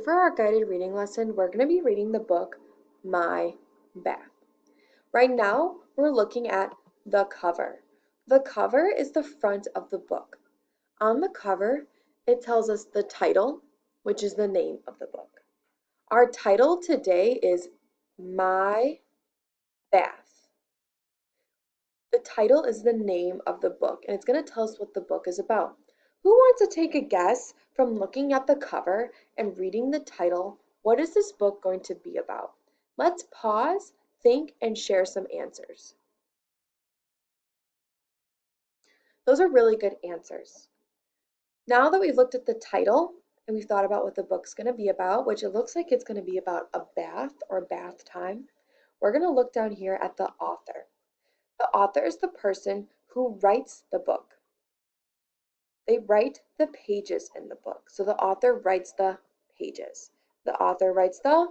for our guided reading lesson, we're going to be reading the book My Bath. Right now, we're looking at the cover. The cover is the front of the book. On the cover, it tells us the title, which is the name of the book. Our title today is My Bath. The title is the name of the book, and it's going to tell us what the book is about. Who wants to take a guess from looking at the cover and reading the title? What is this book going to be about? Let's pause, think, and share some answers. Those are really good answers. Now that we've looked at the title and we've thought about what the book's going to be about, which it looks like it's going to be about a bath or bath time, we're going to look down here at the author. The author is the person who writes the book. They write the pages in the book. So the author writes the pages. The author writes the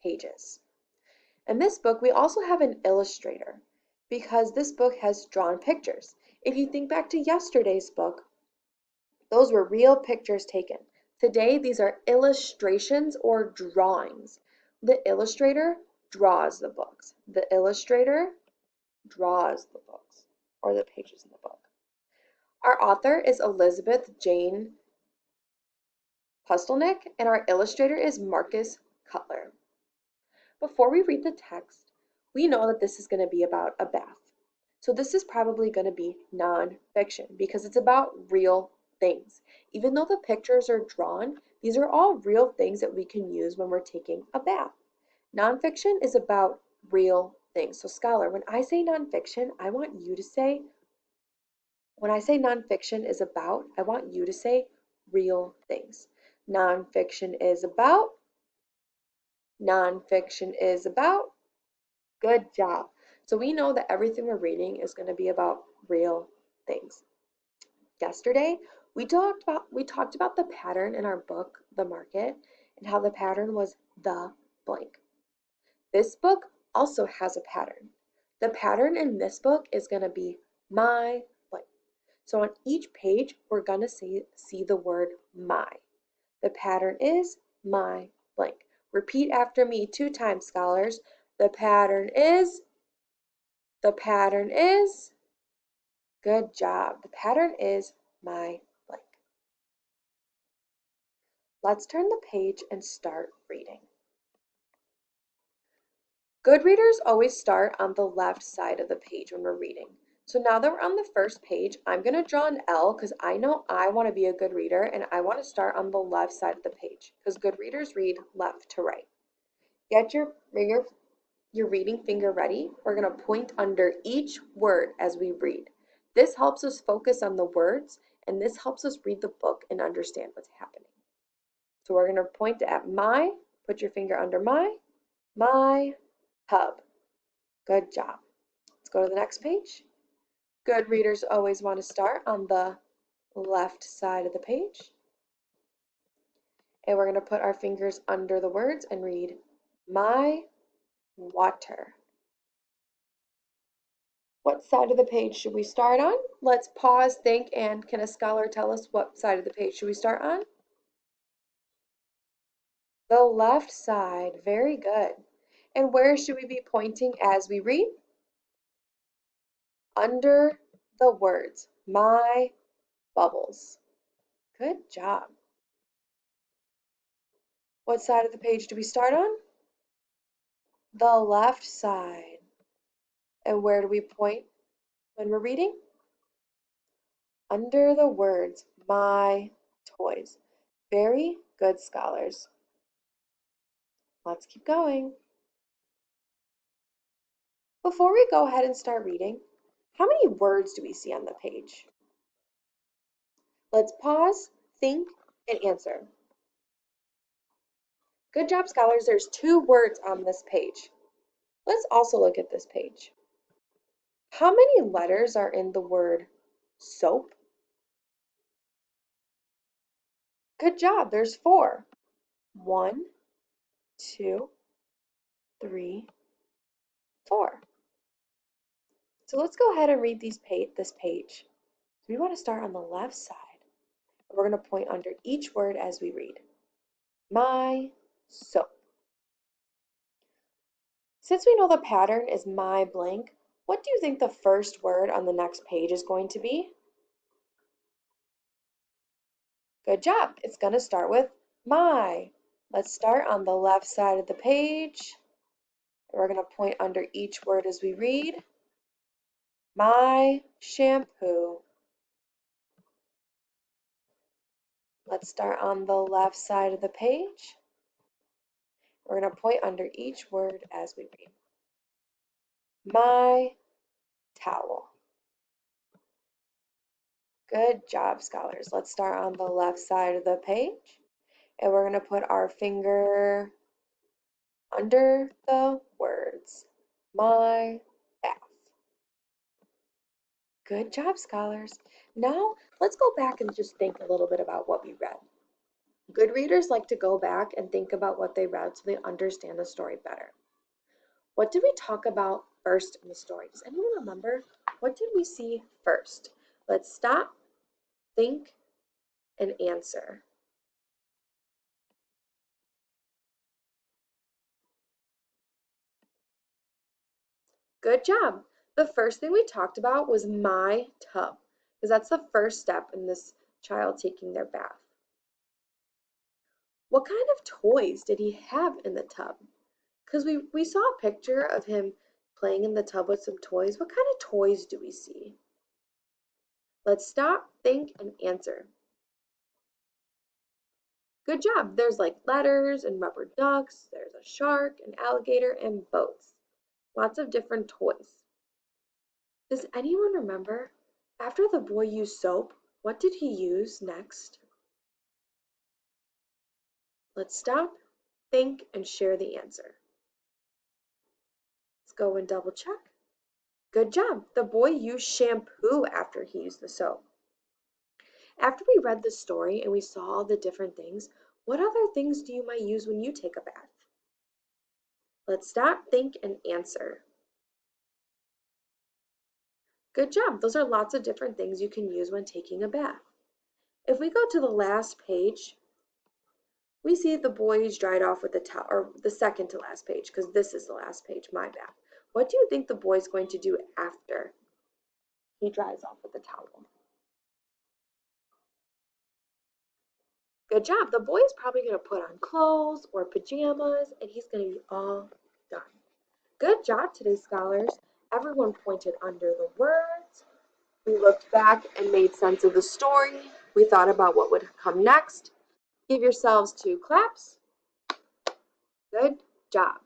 pages. In this book, we also have an illustrator because this book has drawn pictures. If you think back to yesterday's book, those were real pictures taken. Today, these are illustrations or drawings. The illustrator draws the books. The illustrator draws the books or the pages in the book. Our author is Elizabeth Jane Pustelnik, and our illustrator is Marcus Cutler. Before we read the text, we know that this is going to be about a bath. So this is probably going to be nonfiction because it's about real things. Even though the pictures are drawn, these are all real things that we can use when we're taking a bath. Nonfiction is about real things. So scholar, when I say nonfiction, I want you to say, when I say nonfiction is about, I want you to say real things. Nonfiction is about, nonfiction is about. Good job. So we know that everything we're reading is going to be about real things. Yesterday, we talked about the pattern in our book, The Market, and how the pattern was the blank. This book also has a pattern. The pattern in this book is going to be my blank. So on each page, we're going to see the word my. The pattern is my blank. Repeat after me 2 times, scholars. The pattern is, good job. The pattern is my blank. Let's turn the page and start reading. Good readers always start on the left side of the page when we're reading. So now that we're on the first page, I'm going to draw an L because I know I want to be a good reader and I want to start on the left side of the page because good readers read left to right. Get your reading finger ready. We're going to point under each word as we read. This helps us focus on the words and this helps us read the book and understand what's happening. So we're going to point at my, put your finger under my tub. Good job. Let's go to the next page. Good readers always want to start on the left side of the page. And we're going to put our fingers under the words and read my water. What side of the page should we start on? Let's pause, think, and can a scholar tell us what side of the page should we start on? The left side. Very good. And where should we be pointing as we read? Under the words, my bubbles. Good job. What side of the page do we start on? The left side. And where do we point when we're reading? Under the words, my toys. Very good, scholars. Let's keep going. Before we go ahead and start reading, how many words do we see on the page? Let's pause, think, and answer. Good job, scholars. There's 2 words on this page. Let's also look at this page. How many letters are in the word soap? Good job. There's 4. 1, 2, 3, 4. So let's go ahead and read this page. So we want to start on the left side. We're going to point under each word as we read. My soap. Since we know the pattern is my blank, what do you think the first word on the next page is going to be? Good job. It's going to start with my. Let's start on the left side of the page. We're going to point under each word as we read. My shampoo. Let's start on the left side of the page. We're going to point under each word as we read. My towel. Good job, scholars. Let's start on the left side of the page. And we're going to put our finger under the words. My bath. Good job, scholars. Now, let's go back and just think a little bit about what we read. Good readers like to go back and think about what they read so they understand the story better. What did we talk about first in the story? Does anyone remember? What did we see first? Let's stop, think, and answer. Good job. The first thing we talked about was my tub, because that's the first step in this child taking their bath. What kind of toys did he have in the tub? Because we saw a picture of him playing in the tub with some toys. What kind of toys do we see? Let's stop, think, and answer. Good job. There's like letters and rubber ducks. There's a shark, an alligator, and boats. Lots of different toys. Does anyone remember? After the boy used soap, what did he use next? Let's stop, think, and share the answer. Let's go and double check. Good job. The boy used shampoo after he used the soap. After we read the story and we saw all the different things, what other things do you might use when you take a bath? Let's stop, think, and answer. Good job. Those are lots of different things you can use when taking a bath. If we go to the last page, we see the boys dried off with the towel, or the second to last page, because this is the last page, my bath. What do you think the boy's going to do after he dries off with the towel? Good job. The boy is probably going to put on clothes or pajamas, and he's going to be all done. Good job today, scholars. Everyone pointed under the words. We looked back and made sense of the story. We thought about what would come next. Give yourselves 2 claps. Good job.